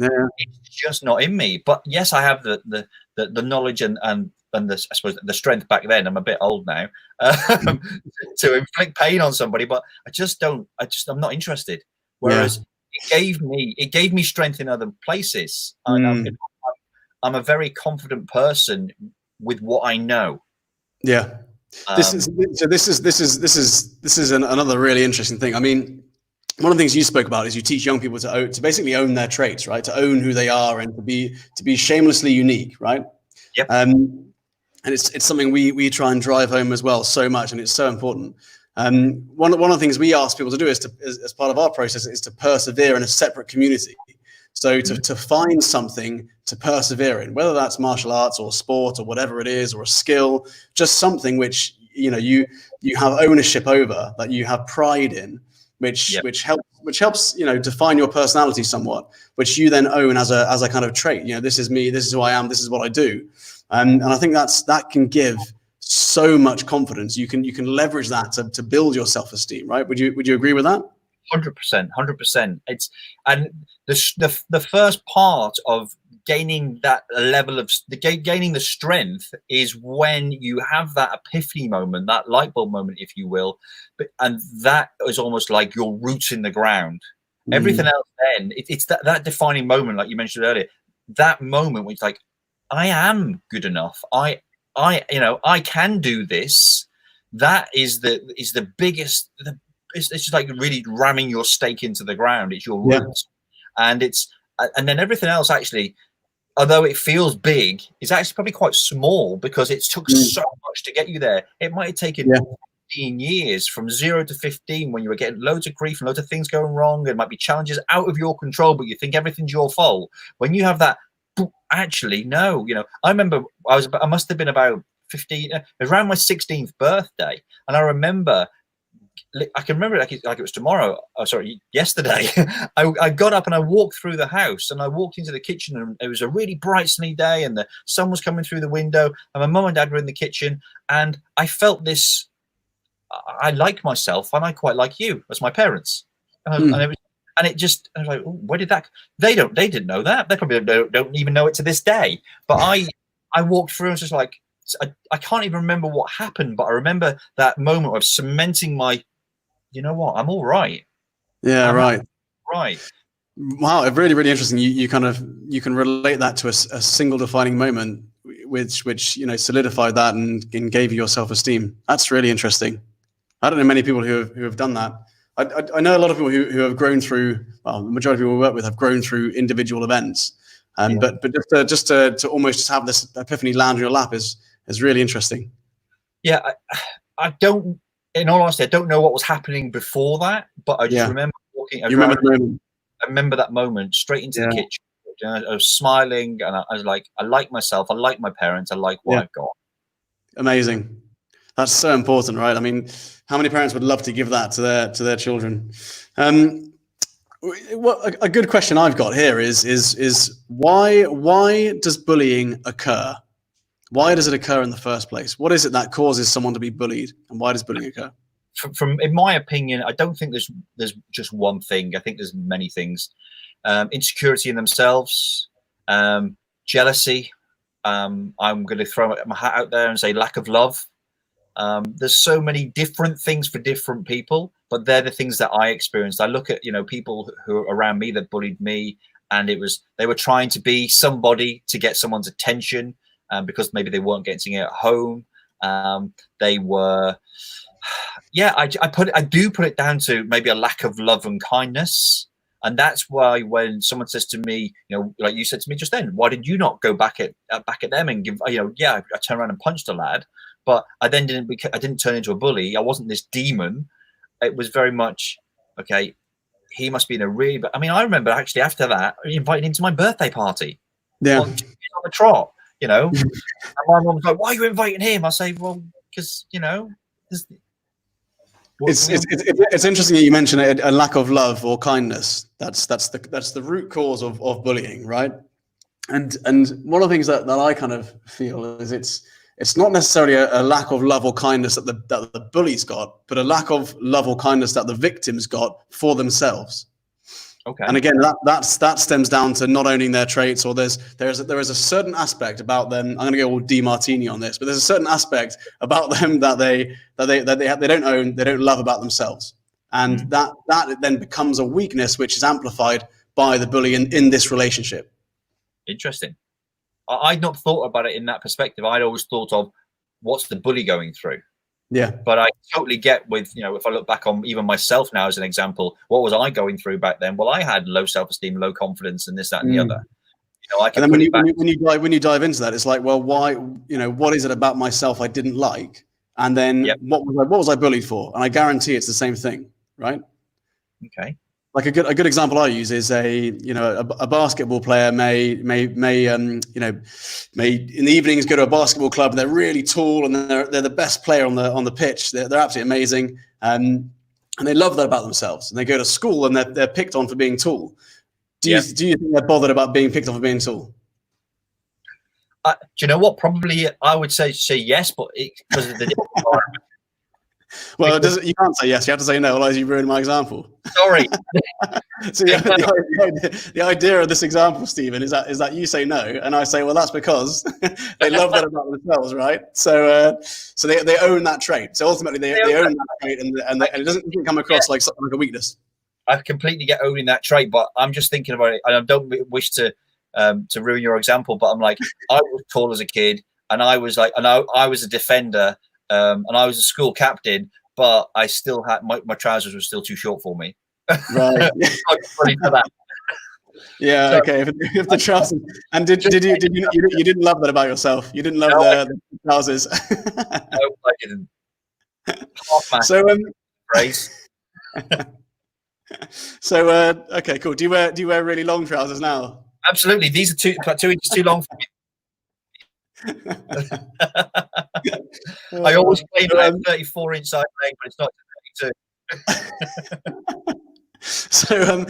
Speaker 2: just not in me. But yes, I have the knowledge and the, I suppose, the strength back then. I'm a bit old now to inflict pain on somebody. But I'm not interested. Whereas it gave me strength in other places. I'm a very confident person with what I know.
Speaker 1: Yeah. This is another really interesting thing. I mean, one of the things you spoke about is you teach young people to basically own their traits, right? To own who they are and to be shamelessly unique, right?
Speaker 2: Yep.
Speaker 1: And it's something we try and drive home as well so much, and it's so important. One of the things we ask people to do as part of our process is to persevere in a separate community. So to find something to persevere in, whether that's martial arts or sport or whatever it is, or a skill, just something which, you know, you have ownership over, that you have pride in, which helps, you know, define your personality somewhat, which you then own as a kind of trait. You know, this is me, this is who I am, this is what I do. And I think that can give so much confidence. You can leverage that to build your self-esteem, right? Would you agree with that?
Speaker 2: 100%. And the first part of gaining that level of gaining the strength is when you have that epiphany moment, that light bulb moment, if you will, and that is almost like your roots in the ground. Everything else then, it's that defining moment, like you mentioned earlier, that moment when it's like, I am good enough. I can do this. that is the biggest. It's just like really ramming your stake into the ground. It's your roots, and then everything else actually, although it feels big, is actually probably quite small because it took so much to get you there. It might have taken 15 years from 0 to 15 when you were getting loads of grief and loads of things going wrong. There might be challenges out of your control, but you think everything's your fault. When you have that, actually, no. I remember I must have been about 15, around my 16th birthday, and I remember. I can remember it like it was tomorrow. Oh, sorry, yesterday. I got up and I walked through the house, and I walked into the kitchen, and it was a really bright sunny day, and the sun was coming through the window, and my mum and dad were in the kitchen, and I felt this. I like myself, and I quite like you as my parents, and it just. I was like, oh, where did that? They didn't know that. They probably don't even know it to this day. But I walked through and was just like, I can't even remember what happened, but I remember that moment of cementing my. You know what? I'm all right.
Speaker 1: Yeah, right.
Speaker 2: Right.
Speaker 1: Wow, really, really interesting. You can relate that to a single defining moment, which solidified that and gave you your self-esteem. That's really interesting. I don't know many people who have done that. I know a lot of people who have grown through. Well, the majority of people we work with have grown through individual events, but just to almost have this epiphany land on your lap is really interesting.
Speaker 2: Yeah, I don't. In all honesty, I don't know what was happening before that, but I just remember walking.
Speaker 1: You remember the moment?
Speaker 2: I remember that moment straight into the kitchen. I was smiling, and I was like, I like myself. I like my parents. I like what I've got.
Speaker 1: Amazing. That's so important, right? I mean, how many parents would love to give that to their children? What a good question I've got here is why does bullying occur? Why does it occur in the first place? What is it that causes someone to be bullied, and why does bullying occur?
Speaker 2: From in my opinion, I don't think there's just one thing. I think there's many things. Insecurity in themselves, jealousy. I'm going to throw my hat out there and say lack of love. There's so many different things for different people, but they're the things that I experienced. I look at people who are around me that bullied me, and they were trying to be somebody to get someone's attention. Because maybe they weren't getting it at home. They were, I do put it down to maybe a lack of love and kindness. And that's why when someone says to me, like you said to me just then, why did you not go back at them and give, I turned around and punched a lad, but I didn't turn into a bully. I wasn't this demon. It was very much, okay, he must be in a really, I remember actually after that, I invited him to my birthday party.
Speaker 1: Yeah.
Speaker 2: On the trot. And my mom was like, "Why are you inviting him?" I say, "Well, because
Speaker 1: it's interesting that you mention a lack of love or kindness. That's the root cause of bullying, right? And one of the things that I kind of feel is it's not necessarily a lack of love or kindness that the bullies got, but a lack of love or kindness that the victims got for themselves.
Speaker 2: Okay.
Speaker 1: And again, that stems down to not owning their traits, or there is a certain aspect about them. I'm going to go all DeMartini on this, but there's a certain aspect about them that they don't own, they don't love about themselves, and that then becomes a weakness which is amplified by the bully in this relationship.
Speaker 2: Interesting. I'd not thought about it in that perspective. I'd always thought of what's the bully going through.
Speaker 1: Yeah,
Speaker 2: but I totally get with, if I look back on even myself now as an example, what was I going through back then? Well, I had low self-esteem, low confidence, and this, that, and the other. I can. And then
Speaker 1: when you dive into that, it's like, well, why? What is it about myself I didn't like? And then what was I bullied for? And I guarantee it's the same thing, right?
Speaker 2: Okay.
Speaker 1: Like a good example I use is a basketball player may in the evenings go to a basketball club. They're really tall and they're the best player on the pitch. They're absolutely amazing, and they love that about themselves. And they go to school and they're picked on for being tall. Do you think they're bothered about being picked on for being tall?
Speaker 2: Do you know what? Probably I would say yes, but because of the different environment.
Speaker 1: Well, you can't say yes. You have to say no, otherwise you ruin my example.
Speaker 2: Sorry.
Speaker 1: So the idea of this example, Stephen, is that you say no, and I say, well, that's because they love that about themselves, right? So they own that trait. So ultimately, they own that trait, and it doesn't come across like something like a weakness.
Speaker 2: I completely get owning that trait, but I'm just thinking about it, and I don't wish to ruin your example, but I'm like, I was tall as a kid, and I was a defender. and I was a school captain, but I still had my trousers were still too short for me.
Speaker 1: Right.
Speaker 2: I'm ready for that.
Speaker 1: Yeah.
Speaker 2: So,
Speaker 1: Okay. If the trousers, and did you didn't love that about yourself? You didn't love
Speaker 2: no,
Speaker 1: the trousers.
Speaker 2: no, I didn't. Half
Speaker 1: So
Speaker 2: phrase.
Speaker 1: so okay, cool. Do you wear really long trousers now?
Speaker 2: Absolutely, these are about 2 inches too long for me. I always claim I have 34-inch side leg, but it's not 32.
Speaker 1: So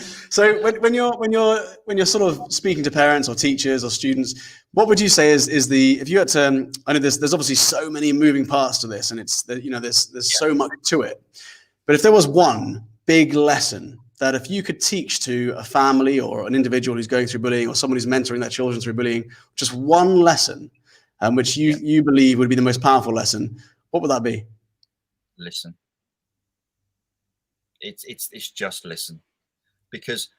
Speaker 1: when you're sort of speaking to parents or teachers or students, what would you say is the, if you had to, I know there's obviously so many moving parts to this, and it's, you know, there's so much to it, but if there was one big lesson that if you could teach to a family or an individual who's going through bullying, or someone who's mentoring their children through bullying, just one lesson, which you believe would be the most powerful lesson, what would that be?
Speaker 2: Listen. It's just listen, because,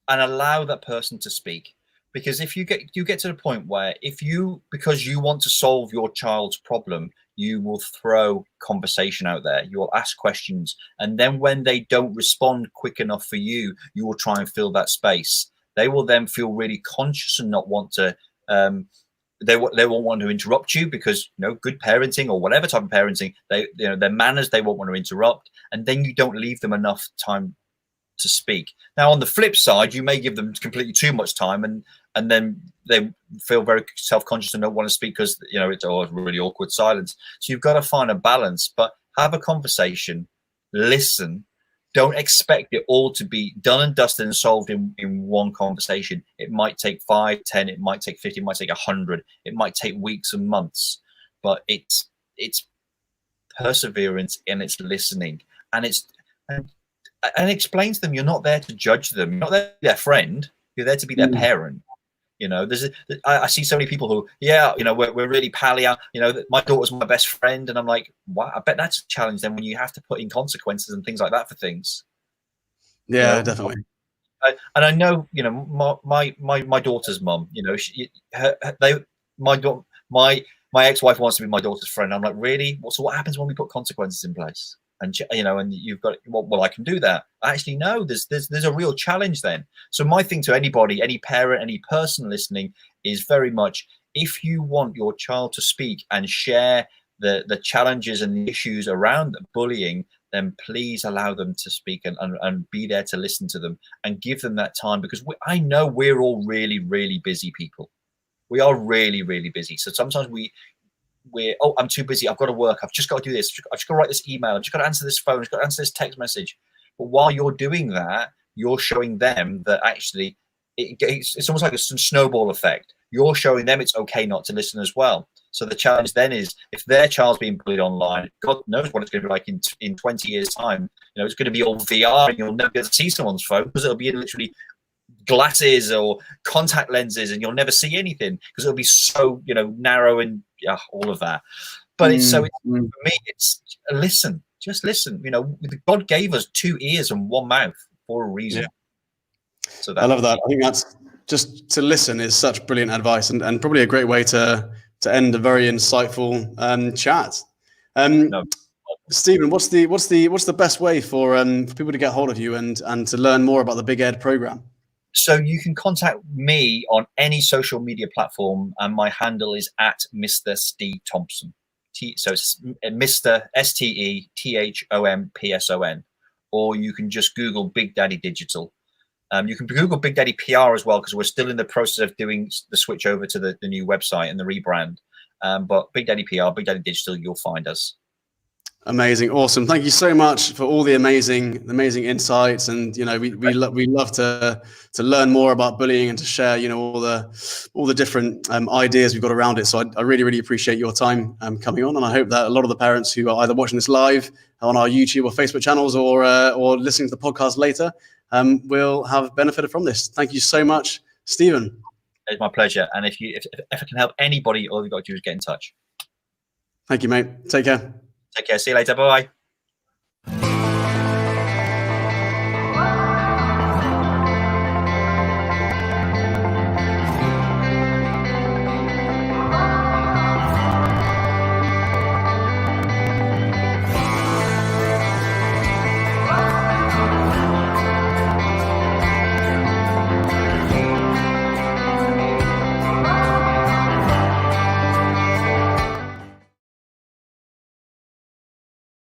Speaker 2: and allow that person to speak. Because if you get to the point where because you want to solve your child's problem, you will throw conversation out there, you will ask questions, and then when they don't respond quick enough for you, you will try and fill that space. They will then feel really conscious and not want to they won't want to interrupt you, because, you know, good parenting or whatever type of parenting, their manners, they won't want to interrupt, and then you don't leave them enough time to speak. Now, on the flip side, you may give them completely too much time, and then they feel very self-conscious and don't want to speak because, you know, it's a really awkward silence. So you've got to find a balance, but have a conversation, listen. Don't expect it all to be done and dusted and solved in one conversation. It might take 5, 10, it might take 50, it might take 100, it might take weeks and months, but it's perseverance, and it's listening, and explain to them you're not there to judge them, you're not there to be their friend, you're there to be their parent. You know, I see so many people who, yeah, you know, we're really pally out. You know, my daughter's my best friend, and I'm like, wow, I bet that's a challenge then when you have to put in consequences and things like that for things.
Speaker 1: Yeah,
Speaker 2: you know?
Speaker 1: definitely.
Speaker 2: And I know, you know, my daughter's mum, you know, my ex-wife wants to be my daughter's friend. I'm like, really? So what happens when we put consequences in place? And, you know, and you've got, well, I can do that. Actually, no, there's a real challenge then. So my thing to anybody, any parent, any person listening, is very much, if you want your child to speak and share the challenges and the issues around bullying, then please allow them to speak and be there to listen to them and give them that time, because I know we're all really, really busy people. We are really, really busy. So sometimes we're, oh, I'm too busy, I've got to work, I've just got to do this, I've just got to write this email, I've just got to answer this phone, I've just got to answer this text message. But while you're doing that, you're showing them that actually it's almost like a snowball effect. You're showing them it's okay not to listen as well. So the challenge then is, if their child's being bullied online, God knows what it's going to be like in 20 years time. You know, it's going to be all VR, and you'll never be able to see someone's phone, because it'll be literally glasses or contact lenses, and you'll never see anything because it'll be so, you know, narrow and all of that. But for me, it's listen, just listen. You know, God gave us 2 ears and 1 mouth for a reason. Yeah. So I
Speaker 1: love that. I think that's, just to listen is such brilliant advice, and probably a great way to end a very insightful chat. Stephen, what's the best way for people to get hold of you and to learn more about the Big Ed program?
Speaker 2: So you can contact me on any social media platform, and my handle is at Mr. Steve Thompson. So it's Mr. STETHOMPSON, or you can just Google Big Daddy Digital. You can Google Big Daddy PR as well, because we're still in the process of doing the switch over to the new website and the rebrand. But Big Daddy PR, Big Daddy Digital, you'll find us. Amazing, awesome. Thank you so much for all the amazing insights, and you know, we love to learn more about bullying and to share, you know, all the different ideas we've got around it. So I really appreciate your time coming on, and I hope that a lot of the parents who are either watching this live on our YouTube or Facebook channels, or listening to the podcast later, will have benefited from this. Thank you so much, Stephen. It's my pleasure, and if I can help anybody, all you've got to do is get in touch. Thank you, mate. Take care. Take care. See you later. Bye-bye.